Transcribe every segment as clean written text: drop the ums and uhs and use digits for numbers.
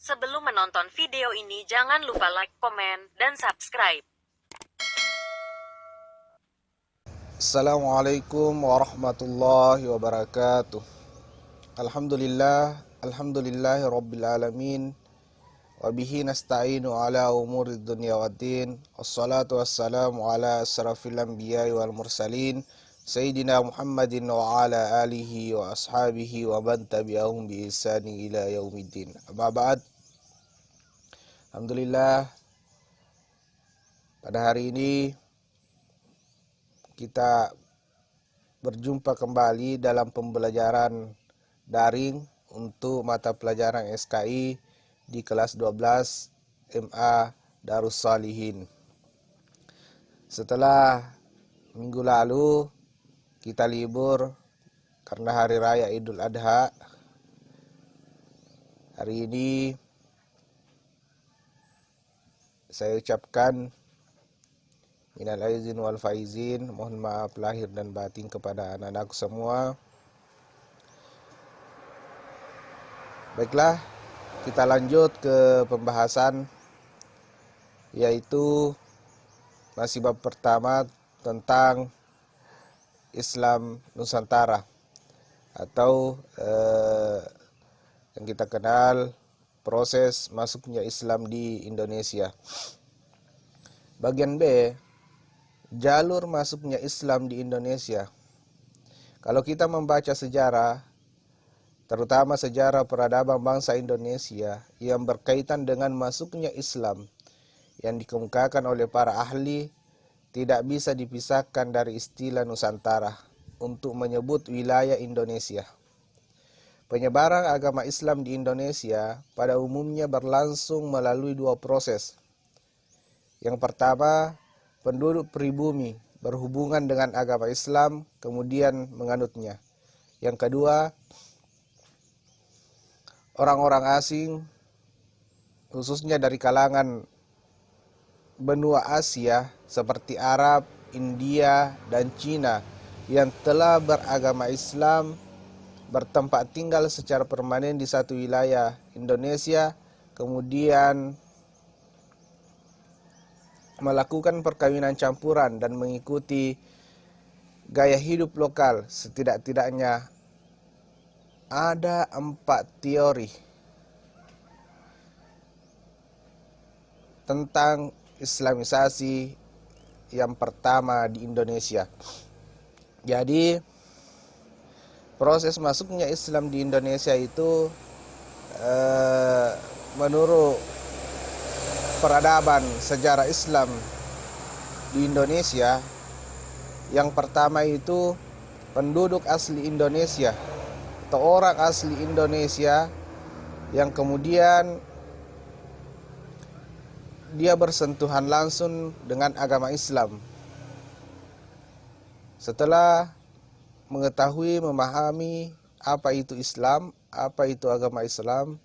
Sebelum menonton video ini jangan lupa like, komen, dan subscribe. Assalamualaikum warahmatullahi wabarakatuh. Alhamdulillahi rabbil alamin. Wabihi nasta'inu ala umuri dunya waddin. Wassalatu wassalamu ala asrafil anbiya'i wal mursalin, Sayyidina Muhammadin wa ala alihi wa ashabihi wa man tabi'ahum bi ihsani ila yaumiddin. Amma ba'd. Alhamdulillah, pada hari ini kita berjumpa kembali dalam pembelajaran daring untuk mata pelajaran SKI di kelas 12 MA Darus Salihin. Setelah minggu lalu kita libur karena hari raya Idul Adha, hari ini saya ucapkan minal aizin wal faizin, mohon maaf lahir dan batin kepada anak-anakku semua. Baiklah, kita lanjut ke pembahasan, yaitu masih bab pertama tentang Islam Nusantara atau yang kita kenal proses masuknya Islam di Indonesia. Bagian B, jalur masuknya Islam di Indonesia. Kalau kita membaca sejarah, terutama sejarah peradaban bangsa Indonesia yang berkaitan dengan masuknya Islam yang dikemukakan oleh para ahli, tidak bisa dipisahkan dari istilah Nusantara untuk menyebut wilayah Indonesia. Penyebaran agama Islam di Indonesia pada umumnya berlangsung melalui dua proses. Yang pertama, penduduk pribumi berhubungan dengan agama Islam kemudian menganutnya. Yang kedua, orang-orang asing khususnya dari kalangan benua Asia seperti Arab, India, dan Cina yang telah beragama Islam bertempat tinggal secara permanen di satu wilayah Indonesia, kemudian melakukan perkawinan campuran dan mengikuti gaya hidup lokal. Setidak-tidaknya ada 4 teori tentang Islamisasi yang pertama di Indonesia. Jadi proses masuknya Islam di Indonesia itu menurut peradaban sejarah Islam di Indonesia, yang pertama itu penduduk asli Indonesia atau orang asli Indonesia yang kemudian dia bersentuhan langsung dengan agama Islam. Setelah mengetahui, memahami apa itu Islam, apa itu agama Islam,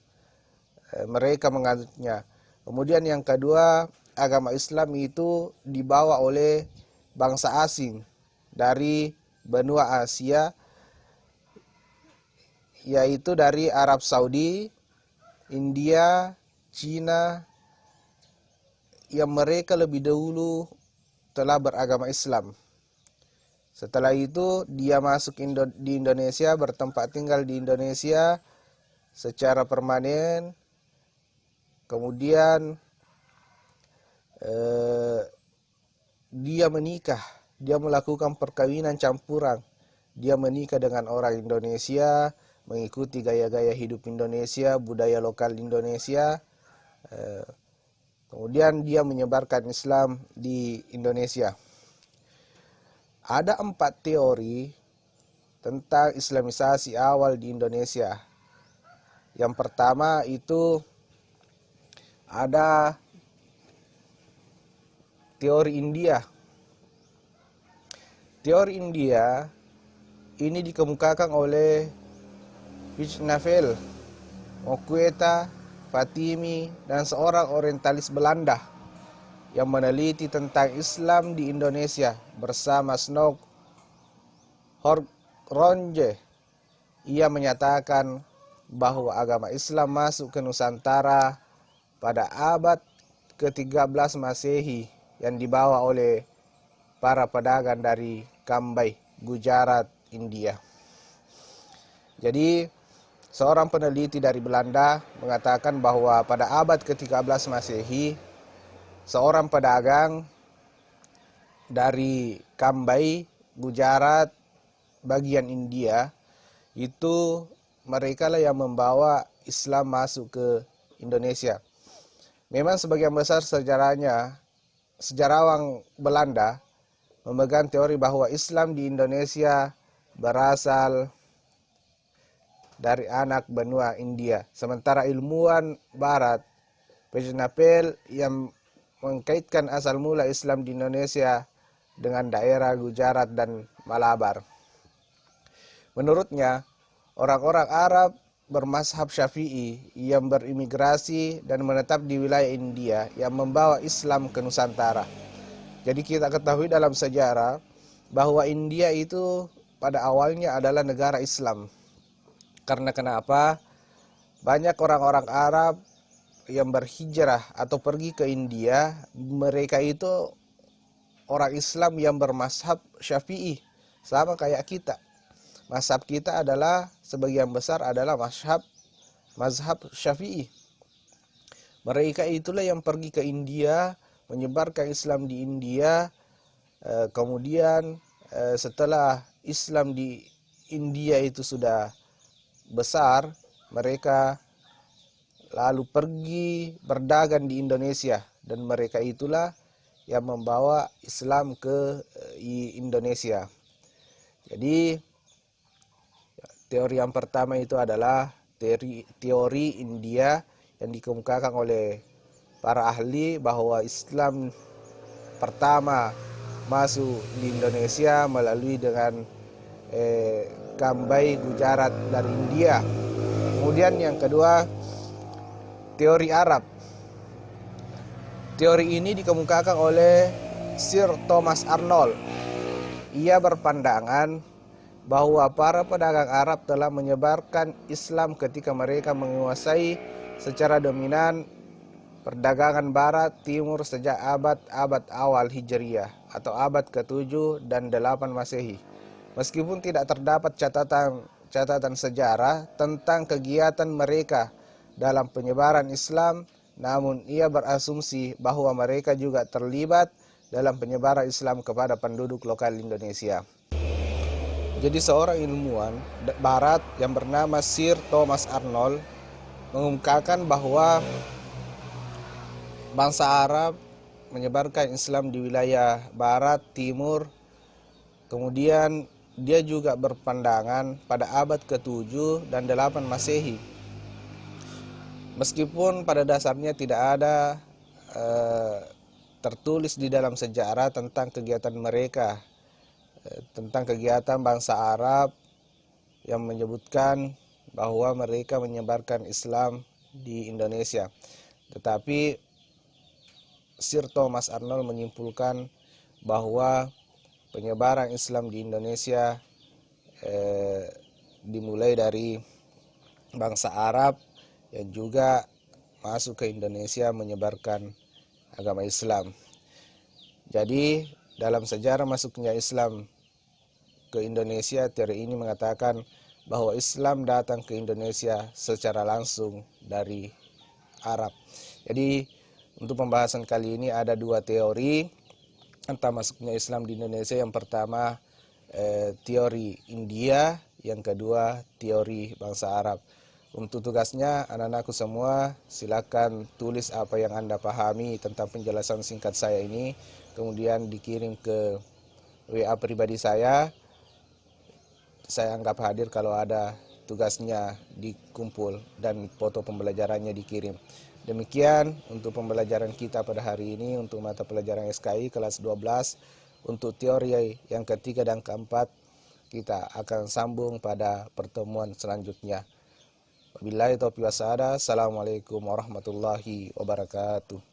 mereka menganutnya. Kemudian yang kedua, agama Islam itu dibawa oleh bangsa asing dari benua Asia, yaitu dari Arab Saudi, India, Cina, yang mereka lebih dahulu telah beragama Islam. Setelah itu dia masuk di Indonesia, bertempat tinggal di Indonesia secara permanen. Kemudian dia menikah, dia melakukan perkawinan campuran. Dia menikah dengan orang Indonesia, mengikuti gaya-gaya hidup Indonesia, budaya lokal Indonesia. Kemudian dia menyebarkan Islam di Indonesia. Ada 4 teori tentang Islamisasi awal di Indonesia. Yang pertama itu ada teori India. Teori India ini dikemukakan oleh Wijnafel, Moqueta, Fatimi, dan seorang orientalis Belanda yang meneliti tentang Islam di Indonesia bersama Snoek Hoornje. Ia menyatakan bahwa agama Islam masuk ke Nusantara pada abad ke-13 Masehi yang dibawa oleh para pedagang dari Kambai, Gujarat, India. Jadi, seorang peneliti dari Belanda mengatakan bahwa pada abad ke-13 Masehi, seorang pedagang dari Kambai, Gujarat, bagian India, itu mereka lah yang membawa Islam masuk ke Indonesia. Memang sebagian besar sejarawan Belanda memegang teori bahwa Islam di Indonesia berasal dari anak benua India. Sementara ilmuwan Barat, Pejenapel, yang mengkaitkan asal mula Islam di Indonesia dengan daerah Gujarat dan Malabar. Menurutnya, orang-orang Arab bermazhab Syafi'i yang berimigrasi dan menetap di wilayah India yang membawa Islam ke Nusantara. Jadi kita ketahui dalam sejarah bahwa India itu pada awalnya adalah negara Islam. Karena kenapa? Banyak orang-orang Arab yang berhijrah atau pergi ke India, mereka itu orang Islam yang bermazhab Syafi'i, sama kayak kita. Mazhab kita adalah sebagian besar adalah mazhab Syafi'i. Mereka itulah yang pergi ke India, menyebarkan Islam di India. Kemudian setelah Islam di India itu sudah besar, mereka lalu pergi berdagang di Indonesia, dan mereka itulah yang membawa Islam ke Indonesia. Jadi teori yang pertama itu adalah teori India yang dikemukakan oleh para ahli bahwa Islam pertama masuk di Indonesia melalui dengan Kambai, Gujarat dari India. Kemudian yang kedua, teori Arab. Teori ini dikemukakan oleh Sir Thomas Arnold. Ia berpandangan bahwa para pedagang Arab telah menyebarkan Islam ketika mereka menguasai secara dominan perdagangan Barat Timur sejak abad awal Hijriyah atau abad ke-7 dan 8 Masehi. Meskipun tidak terdapat catatan sejarah tentang kegiatan mereka dalam penyebaran Islam, namun ia berasumsi bahwa mereka juga terlibat dalam penyebaran Islam kepada penduduk lokal Indonesia. Jadi seorang ilmuwan Barat yang bernama Sir Thomas Arnold mengungkapkan bahwa bangsa Arab menyebarkan Islam di wilayah Barat, Timur. Kemudian dia juga berpandangan pada abad ke-7 dan 8 Masehi. Meskipun pada dasarnya tidak ada tertulis di dalam sejarah tentang kegiatan mereka, tentang kegiatan bangsa Arab yang menyebutkan bahwa mereka menyebarkan Islam di Indonesia. Tetapi Sir Thomas Arnold menyimpulkan bahwa penyebaran Islam di Indonesia dimulai dari bangsa Arab yang juga masuk ke Indonesia menyebarkan agama Islam. Jadi dalam sejarah masuknya Islam ke Indonesia, teori ini mengatakan bahwa Islam datang ke Indonesia secara langsung dari Arab. Jadi untuk pembahasan kali ini ada dua teori tentang masuknya Islam di Indonesia. Yang pertama teori India, yang kedua teori bangsa Arab. Untuk tugasnya anak-anakku semua silakan tulis apa yang Anda pahami tentang penjelasan singkat saya ini, kemudian dikirim ke WA pribadi saya. Saya anggap hadir kalau ada tugasnya dikumpul dan foto pembelajarannya dikirim. Demikian untuk pembelajaran kita pada hari ini untuk mata pelajaran SKI kelas 12. Untuk teori yang ketiga dan keempat kita akan sambung pada pertemuan selanjutnya. Wabillahi taufiq wal hidayah. Assalamualaikum warahmatullahi wabarakatuh.